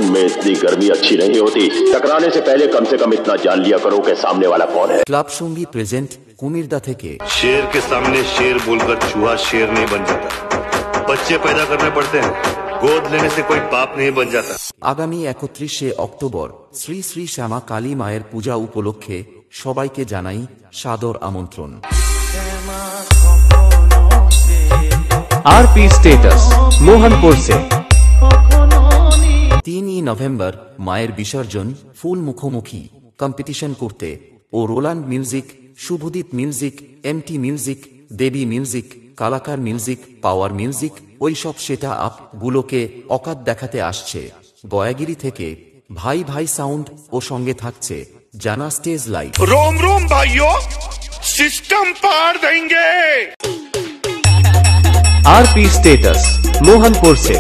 खून में इतनी गर्मी अच्छी नहीं होती। टकराने से पहले कम से कम इतना जान लिया करो कि सामने वाला कौन है। क्लब संगी प्रेजेंट कुमिरदा থেকে। शेर के सामने शेर बोलकर चूहा शेर नहीं बन जाता, बच्चे पैदा करने पड़ते हैं, गोद लेने से कोई बाप नहीं बन जाता। আগামী 31শে অক্টোবর শ্রী শ্রী শ্যামা কালী মায়ের পূজা উপলক্ষে সবাইকে জানাই সাদর আমন্ত্রণ। आरपी स्टेटस मोहनपुर से 3 নভেম্বর মায়ের বিসর্জন ফুল মুখোমুখি কম্পিটিশন করতে ও Roland music, Subhadeep music, MT music, Debi music, Kalakar music, power music ওইসব সেটা আপ গুলোকে অকাত দেখাতে আসছে গয়াগিরি থেকে ভাই ভাই সাউন্ড ও সঙ্গে থাকছে জানা স্টেজ লাইট। रोम रोम भाइयों, सिस्टम पार देंगे। आरपी स्टेटस मोहनपुर से